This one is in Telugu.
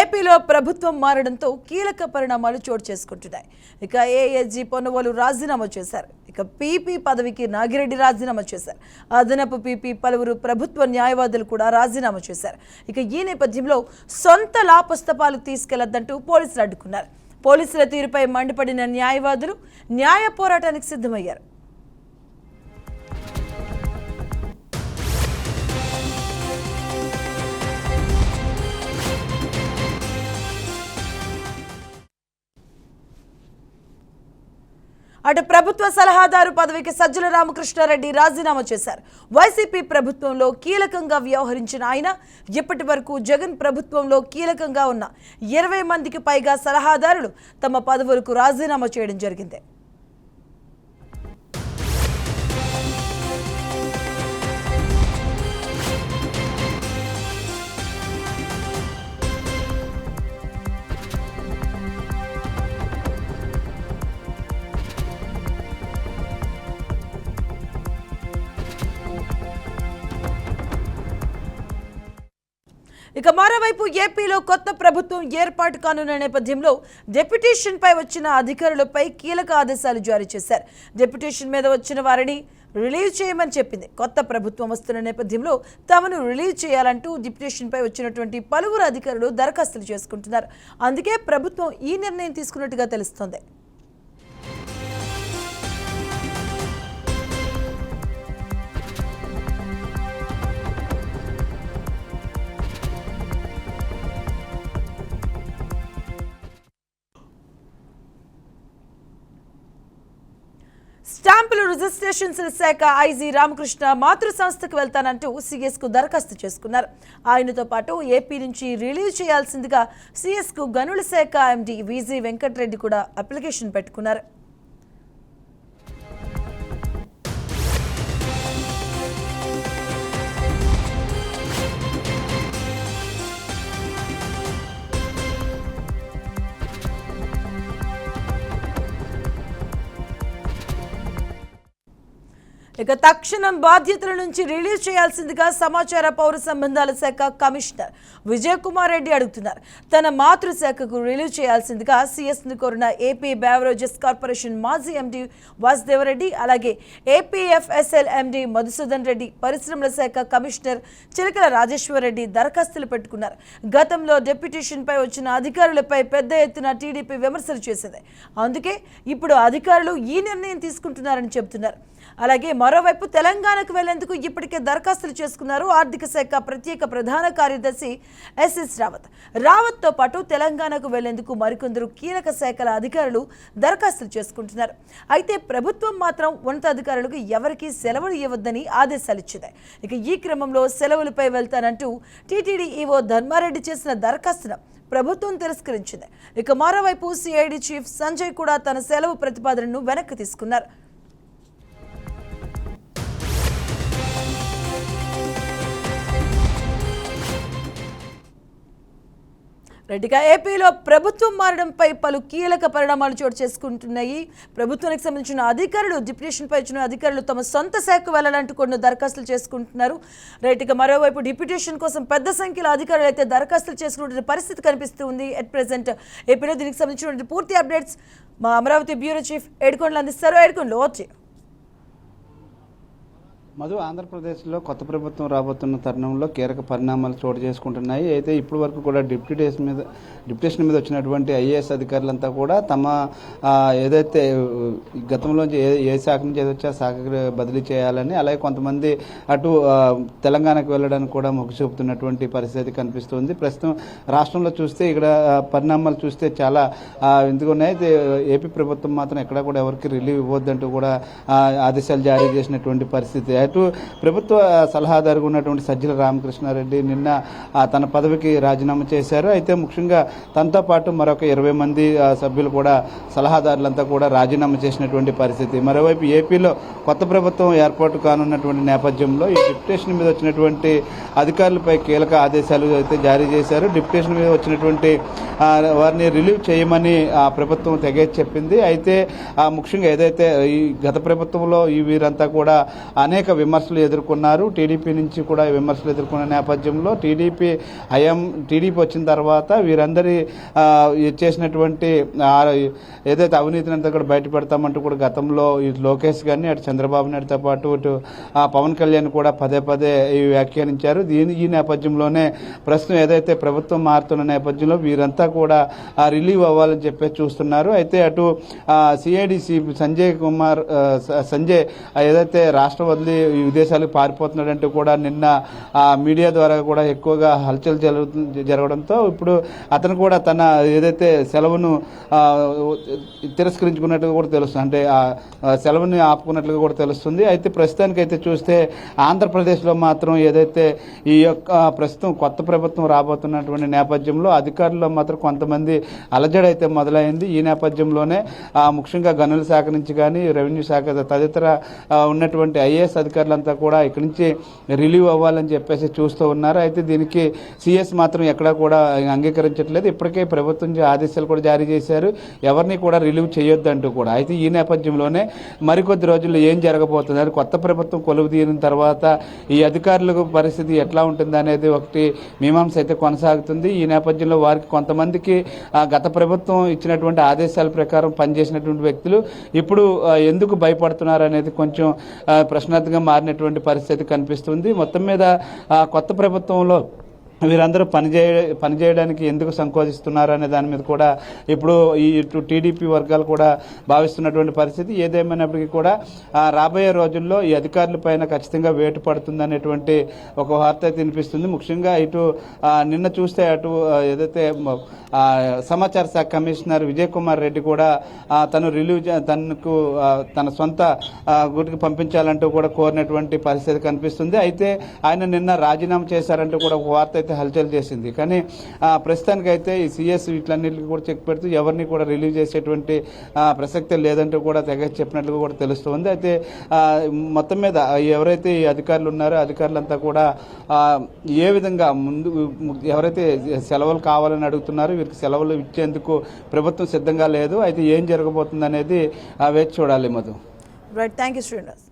ఏపీలో ప్రభుత్వం మారడంతో కీలక పరిణామాలు చోటు చేసుకుంటున్నాయి. ఇక ఏఎస్జీ పొన్నవోలు రాజీనామా చేశారు. ఇక పీపీ పదవికి నాగిరెడ్డి రాజీనామా చేశారు. అదనపు పీపీ పలువురు ప్రభుత్వ న్యాయవాదులు కూడా రాజీనామా చేశారు. ఇక ఈ నేపథ్యంలో సొంత లాపుస్తపాలు తీసుకెళ్లొద్దంటూ పోలీసులు అడ్డుకున్నారు. పోలీసుల తీరుపై మండిపడిన న్యాయవాదులు న్యాయ పోరాటానికి సిద్ధమయ్యారు. అటు ప్రభుత్వ సలహాదారు పదవికి సజ్జల రామకృష్ణారెడ్డి రాజీనామా చేశారు. వైసీపీ ప్రభుత్వంలో కీలకంగా వ్యవహరించిన ఆయన ఇప్పటి వరకు జగన్ ప్రభుత్వంలో కీలకంగా ఉన్న 20 మందికి పైగా సలహాదారులు తమ పదవులకు రాజీనామా చేయడం జరిగింది. ఇక మరోవైపు ఏపీలో కొత్త ప్రభుత్వం ఏర్పాటు కానున్న నేపథ్యంలో డెప్యుటేషన్పై వచ్చిన అధికారులపై కీలక ఆదేశాలు జారీ చేశారు. డెప్యుటేషన్ మీద వచ్చిన వారిని రిలీవ్ చేయమని చెప్పింది. కొత్త ప్రభుత్వం వస్తున్న నేపథ్యంలో తమను రిలీవ్ చేయాలంటూ డెప్యుటేషన్పై వచ్చినటువంటి పలువురు అధికారులు దరఖాస్తులు చేసుకుంటున్నారు. అందుకే ప్రభుత్వం ఈ నిర్ణయం తీసుకున్నట్టుగా తెలుస్తోంది. స్టాంపులు రిజిస్ట్రేషన్స్ శాఖ ఐజీ రామకృష్ణ మాతృ సంస్థకు వెళ్తానంటూ సీఎస్ కు దరఖాస్తు చేసుకున్నారు. ఆయనతో పాటు ఏపీ నుంచి రిలీవ్ చేయాల్సిందిగా సీఎస్ కు గనుల శాఖ ఎండీ వీజీ వెంకటరెడ్డి కూడా అప్లికేషన్ పెట్టుకున్నారు. ఇక తక్షణం బాధ్యతల నుంచి రిలీజ్ చేయాల్సిందిగా సమాచార పౌర సంబంధాల శాఖ కమిషనర్ విజయ్ కుమార్ రెడ్డి అడుగుతున్నారు. తన మాతృశాఖకు రిలీవ్ చేయాల్సిందిగా సీఎస్ ను కోరిన ఏపీ బెవరేజెస్ కార్పొరేషన్ మాజీ ఎండీ వాసుదేవరెడ్డి, అలాగే ఏపీఎఫ్ఎస్ఎల్ ఎండీ మధుసూదన్ రెడ్డి, పరిశ్రమల శాఖ కమిషనర్ చిలకల రాజేశ్వర్ రెడ్డి దరఖాస్తులు పెట్టుకున్నారు. గతంలో డెప్యుటేషన్ పై వచ్చిన అధికారులపై పెద్ద ఎత్తున టీడీపీ విమర్శలు చేసింది. అందుకే ఇప్పుడు అధికారులు ఈ నిర్ణయం తీసుకుంటున్నారని చెబుతున్నారు. అలాగే మరోవైపు తెలంగాణకు వెళ్లేందుకు ఇప్పటికే దరఖాస్తులు చేసుకున్నారు ఆర్థిక శాఖ ప్రత్యేక ప్రధాన కార్యదర్శి ఎస్ఎస్ రావత్ తో పాటు తెలంగాణకు వెళ్లేందుకు మరికొందరు కీలక శాఖల అధికారులు దరఖాస్తులు చేసుకుంటున్నారు. అయితే ప్రభుత్వం మాత్రం ఉన్నతాధికారులకు ఎవరికీ సెలవులు ఇవ్వద్దని ఆదేశాలు ఇచ్చింది. ఇక ఈ క్రమంలో సెలవులపై వెళ్తానంటూ టీటీడీ ఈవో ధర్మారెడ్డి చేసిన దరఖాస్తును ప్రభుత్వం తిరస్కరించింది. ఇక మరోవైపు సిఐడి చీఫ్ సంజయ్ కూడా తన సెలవు ప్రతిపాదనను వెనక్కి తీసుకున్నారు. రెడ్డిగా ఏపీలో ప్రభుత్వం మారడంపై పలు కీలక పరిణామాలు చోటు చేసుకుంటున్నాయి. ప్రభుత్వానికి సంబంధించిన అధికారులు డిప్యూటేషన్పై వచ్చిన అధికారులు తమ సొంత శాఖకు వెళ్లాలంటూ కొన్ని దరఖాస్తులు చేసుకుంటున్నారు. రైట్గా మరోవైపు డిప్యూటేషన్ కోసం పెద్ద సంఖ్యలో అధికారులు అయితే దరఖాస్తులు చేసుకునే పరిస్థితి కనిపిస్తుంది. ఎట్ ప్రెసెంట్ ఏపీలో దీనికి సంబంధించిన పూర్తి అప్డేట్స్ మా అమరావతి బ్యూరో చీఫ్ ఏడుకొండలు అందిస్తారు. ఏడుకొండలు వచ్చి మధు, ఆంధ్రప్రదేశ్లో కొత్త ప్రభుత్వం రాబోతున్న తరుణంలో కీలక పరిణామాలు చోటు చేసుకుంటున్నాయి. అయితే ఇప్పటి వరకు కూడా డిప్యూటేషన్ మీద వచ్చినటువంటి ఐఏఎస్ అధికారులంతా కూడా తమ ఏదైతే గతంలో ఏ శాఖ నుంచి ఏదొచ్చా శాఖకు బదిలీ చేయాలని, అలాగే కొంతమంది అటు తెలంగాణకు వెళ్ళడానికి కూడా మొగ్గు చూపుతున్నటువంటి పరిస్థితి కనిపిస్తుంది. ప్రస్తుతం రాష్ట్రంలో చూస్తే ఇక్కడ పరిణామాలు చూస్తే చాలా ఎందుకున్నాయి. అయితే ఏపీ ప్రభుత్వం మాత్రం ఎక్కడా కూడా ఎవరికి రిలీవ్ ఇవ్వద్దంటూ కూడా ఆదేశాలు జారీ చేసినటువంటి పరిస్థితి. అటు ప్రభుత్వ సలహాదారుగా ఉన్నటువంటి సజ్జల రామకృష్ణారెడ్డి నిన్న తన పదవికి రాజీనామా చేశారు. అయితే ముఖ్యంగా తనతో పాటు మరొక 20 మంది సభ్యులు కూడా సలహాదారులంతా కూడా రాజీనామా చేసినటువంటి పరిస్థితి. మరోవైపు ఏపీలో కొత్త ప్రభుత్వం ఏర్పాటు కానున్నటువంటి నేపథ్యంలో ఈ డిప్యూటేషన్ మీద వచ్చినటువంటి అధికారులపై కీలక ఆదేశాలు అయితే జారీ చేశారు. డిప్యూటేషన్ మీద వచ్చినటువంటి వారిని రిలీవ్ చేయమని ప్రభుత్వం తెగేసి చెప్పింది. అయితే ముఖ్యంగా ఏదైతే ఈ గత ప్రభుత్వంలో వీరంతా కూడా అనేక అనేక విమర్శలు ఎదుర్కొన్నారు. టీడీపీ నుంచి కూడా విమర్శలు ఎదుర్కొన్న నేపథ్యంలో టీడీపీ వచ్చిన తర్వాత వీరందరి చేసినటువంటి ఏదైతే అవినీతిని అంతా కూడా బయటపెడతామంటూ కూడా గతంలో ఇటు లోకేష్ గారిని అటు చంద్రబాబు నాయుడుతో పాటు ఇటు పవన్ కళ్యాణ్ కూడా పదే పదే వ్యాఖ్యానించారు. ఈ నేపథ్యంలోనే ప్రస్తుతం ఏదైతే ప్రభుత్వం మారుతున్న నేపథ్యంలో వీరంతా కూడా రిలీవ్ అవ్వాలని చెప్పేసి చూస్తున్నారు. అయితే అటు సిఐడిసి సంజయ్ ఏదైతే రాష్ట్రం వదిలి విదేశాలకు పారిపోతున్నాడంటూ కూడా నిన్న మీడియా ద్వారా కూడా ఎక్కువగా హల్చల్ జరగడంతో ఇప్పుడు అతను కూడా తన ఏదైతే సెలవును తిరస్కరించుకున్నట్టుగా కూడా తెలుస్తుంది, అంటే సెలవుని ఆపుకున్నట్లుగా కూడా తెలుస్తుంది. అయితే ప్రస్తుతానికైతే చూస్తే ఆంధ్రప్రదేశ్లో మాత్రం ఏదైతే ఈ యొక్క ప్రస్తుతం కొత్త ప్రభుత్వం రాబోతున్నటువంటి నేపథ్యంలో అధికారుల్లో మాత్రం కొంతమంది అలజడైతే మొదలైంది. ఈ నేపథ్యంలోనే ముఖ్యంగా గనుల శాఖ నుంచి కానీ రెవెన్యూ శాఖ తదితర ఉన్నటువంటి ఐఏఎస్ అధికారులంతా కూడా ఇక్కడి నుంచి రిలీవ్ అవ్వాలని చెప్పేసి చూస్తూ ఉన్నారు. అయితే దీనికి సిఎస్ మాత్రం ఎక్కడా కూడా అంగీకరించట్లేదు. ఇప్పటికే ప్రభుత్వం ఆదేశాలు కూడా జారీ చేశారు, ఎవరిని కూడా రిలీవ్ చేయొద్దంటూ కూడా. అయితే ఈ నేపథ్యంలోనే మరికొద్ది రోజుల్లో ఏం జరగబోతుంది అని కొత్త ప్రభుత్వం కొలువు తీరిన తర్వాత ఈ అధికారులకు పరిస్థితి ఎట్లా ఉంటుంది అనేది ఒకటి మీమాంస అయితే కొనసాగుతుంది. ఈ నేపథ్యంలో వారికి కొంతమందికి గత ప్రభుత్వం ఇచ్చినటువంటి ఆదేశాల ప్రకారం పనిచేసినటువంటి వ్యక్తులు ఇప్పుడు ఎందుకు భయపడుతున్నారు అనేది కొంచెం ప్రశ్నార్థకంగా మారినటువంటి పరిస్థితి కనిపిస్తుంది. మొత్తం మీద కొత్త ప్రభుత్వంలో వీరందరూ పనిచేయడానికి ఎందుకు సంకోచిస్తున్నారు అనే దాని మీద కూడా ఇప్పుడు ఈ టీడీపీ వర్గాలు కూడా భావిస్తున్నటువంటి పరిస్థితి. ఏదేమైనప్పటికీ కూడా రాబోయే రోజుల్లో ఈ అధికారులపైన ఖచ్చితంగా వేటు పడుతుంది అనేటువంటి ఒక వార్త అయితే వినిపిస్తుంది. ముఖ్యంగా ఇటు నిన్న చూస్తే అటు ఏదైతే సమాచార శాఖ కమిషనర్ విజయ్ కుమార్ రెడ్డి కూడా తన సొంత గుటికి పంపించాలంటూ కూడా కోరినటువంటి పరిస్థితి కనిపిస్తుంది. అయితే ఆయన నిన్న రాజీనామా చేశారంటూ కూడా ఒక వార్త అయితే హల్చల్ చేసింది. కానీ ప్రస్తుతానికైతే ఈ సిఎస్ వీటిలన్నింటికి కూడా చెక్ పెడుతూ ఎవరిని కూడా రిలీవ్ చేసేటువంటి ప్రసక్తే లేదంటూ కూడా తెగ చెప్పినట్లుగా కూడా తెలుస్తుంది. అయితే మొత్తం మీద ఎవరైతే ఈ అధికారులు ఉన్నారో అధికారులంతా కూడా ఏ విధంగా ముందు ఎవరైతే సెలవులు కావాలని అడుగుతున్నారో వీరికి సెలవులు ఇచ్చేందుకు ప్రభుత్వం సిద్ధంగా లేదు. అయితే ఏం జరగబోతుంది అనేది వేచి చూడాలి. Madhu. Right, thank you Srinivas.